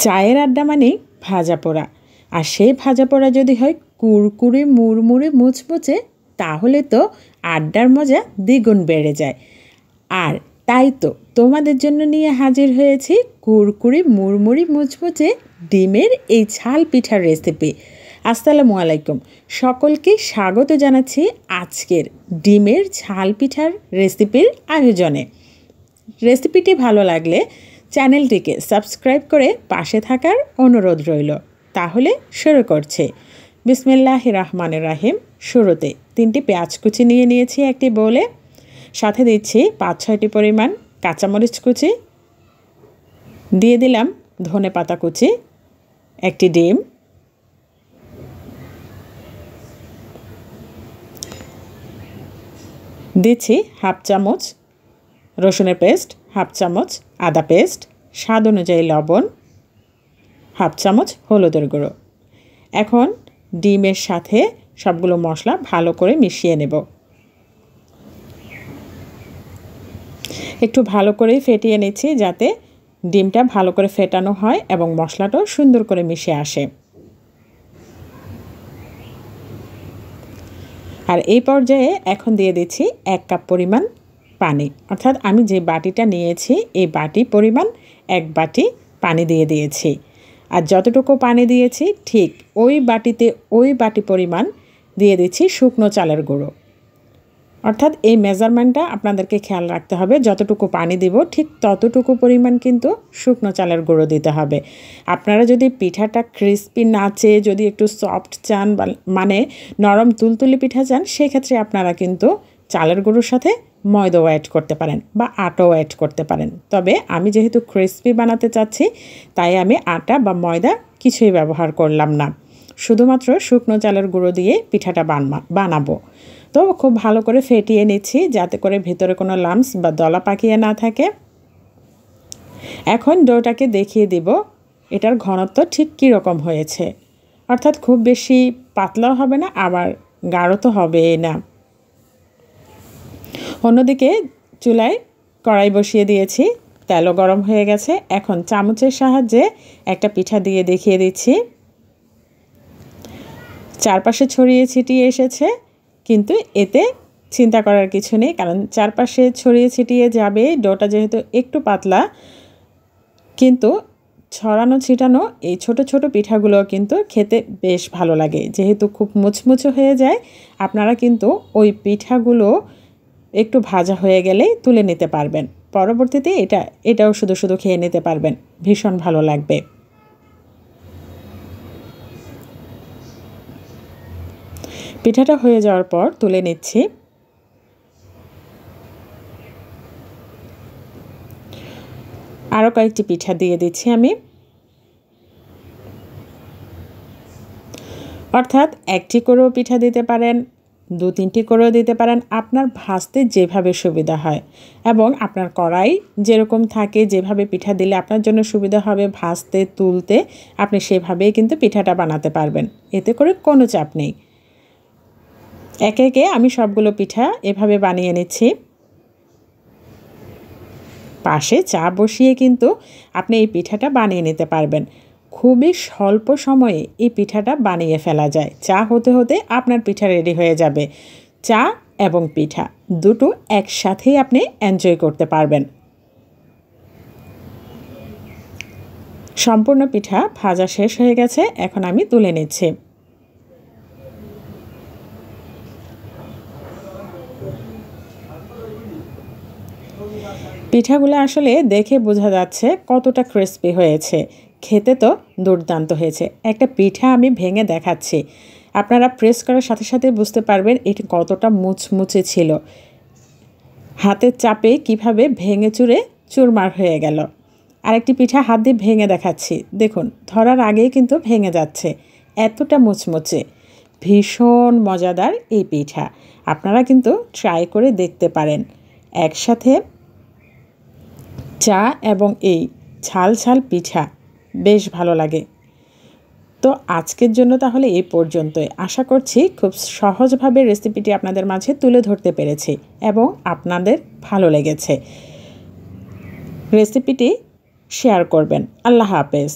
চায়ের আড্ডা মানেই ভাজা পোড়া, আর সেই ভাজা পোড়া যদি হয় কুরকুরে মুড়মুড়ে মুচমুচে, তাহলে তো আড্ডার মজা দ্বিগুণ বেড়ে যায়। আর তাই তো তোমাদের জন্য নিয়ে হাজির হয়েছি কুরকুরে মুড়মুড়ে মুচমুচে ডিমের এই ঝাল পিঠার রেসিপি। আসসালামু আলাইকুম, সকলকে স্বাগত জানাচ্ছি আজকের ডিমের ঝাল পিঠার রেসিপির আয়োজনে। রেসিপিটি ভালো লাগলে চ্যানেলটিকে সাবস্ক্রাইব করে পাশে থাকার অনুরোধ রইল। তাহলে শুরু করছি। বিসমিল্লাহির রহমানির রহিম। শুরুতে 3টি পেঁয়াজ কুচি নিয়ে নিয়েছি একটি বোলে, সাথে দিচ্ছি 5-6টি পরিমাণ কাঁচামরিচ কুচি, দিয়ে দিলাম ধনেপাতা কুচি, একটি ডিম, দিচ্ছি হাফ চামচ রসুনের পেস্ট, হাফ চামচ আদা পেস্ট, স্বাদ অনুযায়ী লবণ, হাফ চামচ হলুদের গুঁড়ো। এখন ডিমের সাথে সবগুলো মশলা ভালো করে মিশিয়ে নেব। একটু ভালো করে ফেটিয়ে নিচ্ছি যাতে ডিমটা ভালো করে ফেটানো হয় এবং মশলাটাও সুন্দর করে মিশে আসে। আর এই পর্যায়ে এখন দিয়ে দিচ্ছি 1 কাপ পরিমাণ পানি, অর্থাৎ আমি যে বাটিটা নিয়েছি এই বাটি পরিমাণ 1 বাটি পানি দিয়ে দিয়েছি। আর যতটুকু পানি দিয়েছি ঠিক ওই বাটিতে ওই বাটি পরিমাণ দিয়ে দিচ্ছি শুকনো চালের গুঁড়ো। অর্থাৎ এই মেজারমেন্টটা আপনাদেরকে খেয়াল রাখতে হবে, যতটুকু পানি দিব ঠিক ততটুকু পরিমাণ কিন্তু শুকনো চালের গুঁড়ো দিতে হবে। আপনারা যদি পিঠাটা ক্রিস্পি না চেয়ে যদি একটু সফট চান, মানে নরম তুলতুলে পিঠা চান, সেক্ষেত্রে আপনারা কিন্তু চালের গুঁড়োর সাথে ময়দাও অ্যাড করতে পারেন বা আটাও অ্যাড করতে পারেন। তবে আমি যেহেতু ক্রিস্পি বানাতে চাচ্ছি তাই আমি আটা বা ময়দা কিছুই ব্যবহার করলাম না, শুধুমাত্র শুকনো চালের গুঁড়ো দিয়ে পিঠাটা বানাবো। তো খুব ভালো করে ফেটিয়ে নিচ্ছি যাতে করে ভিতরে কোনো লাম্পস বা দলা পাকিয়ে না থাকে। এখন ডোটাকে দেখিয়ে দিব এটার ঘনত্ব ঠিক কী রকম হয়েছে, অর্থাৎ খুব বেশি পাতলাও হবে না আবার গাঢ় তো হবে না। অন্যদিকে চুলায় কড়াই বসিয়ে দিয়েছি, তেলও গরম হয়ে গেছে। এখন চামচের সাহায্যে একটা পিঠা দিয়ে দেখিয়ে দিচ্ছি। চারপাশে ছড়িয়ে ছিটিয়ে এসেছে, কিন্তু এতে চিন্তা করার কিছু নেই, কারণ চারপাশে ছড়িয়ে ছিটিয়ে যাবে। ডোটা যেহেতু একটু পাতলা, কিন্তু ছড়ানো ছিটানো এই ছোট ছোট পিঠাগুলো কিন্তু খেতে বেশ ভালো লাগে। যেহেতু খুব মুচমুচে হয়ে যায়, আপনারা কিন্তু ওই পিঠাগুলো একটু ভাজা হয়ে গেলেই তুলে নিতে পারবেন। পরবর্তীতে এটাও শুধু শুধু খেয়ে নিতে পারবেন, ভীষণ ভালো লাগবে। পিঠাটা হয়ে যাওয়ার পর তুলে নিচ্ছি। আরও কয়েকটি পিঠা দিয়ে দিচ্ছি আমি, অর্থাৎ 1টি করেও পিঠা দিতে পারেন, 2-3টি করেও দিতে পারেন, আপনার ভাজতে যেভাবে সুবিধা হয় এবং আপনার কড়াই যেরকম থাকে, যেভাবে পিঠা দিলে আপনার জন্য সুবিধা হবে ভাজতে তুলতে, আপনি সেভাবেই কিন্তু পিঠাটা বানাতে পারবেন। এতে করে কোনো চাপ নেই। একে একে আমি সবগুলো পিঠা এভাবে বানিয়ে নিচ্ছি। পাশে চা বসিয়ে কিন্তু আপনি এই পিঠাটা বানিয়ে নিতে পারবেন। খুবই স্বল্প সময়ে এই পিঠাটা বানিয়ে ফেলা যায়। চা হতে হতে আপনার পিঠা রেডি হয়ে যাবে। চা এবং পিঠা দুটো একসাথেই আপনি এনজয় করতে পারবেন। সম্পূর্ণ পিঠা ভাজা শেষ হয়ে গেছে, এখন আমি তুলে নিচ্ছি। পিঠাগুলো আসলে দেখে বোঝা যাচ্ছে কতটা ক্রিস্পি হয়েছে, খেতে তো দুর্দান্ত হয়েছে। একটা পিঠা আমি ভেঙে দেখাচ্ছি, আপনারা প্রেস করার সাথে সাথে বুঝতে পারবেন এটি কতটা মুচমুচে ছিল। হাতের চাপে কিভাবে ভেঙে চুরে চুরমার হয়ে গেল। আরেকটি পিঠা হাত দিয়ে ভেঙে দেখাচ্ছি, দেখুন ধরার আগেই কিন্তু ভেঙে যাচ্ছে, এতটা মুচমুচে। ভীষণ মজাদার এই পিঠা, আপনারা কিন্তু ট্রাই করে দেখতে পারেন। একসাথে চা এবং এই ঝাল ঝাল পিঠা বেশ ভালো লাগে। তো আজকের জন্য তাহলে এই পর্যন্তই। আশা করছি খুব সহজভাবে রেসিপিটি আপনাদের মাঝে তুলে ধরতে পেরেছি এবং আপনাদের ভালো লেগেছে। রেসিপিটি শেয়ার করবেন। আল্লাহ হাফেজ।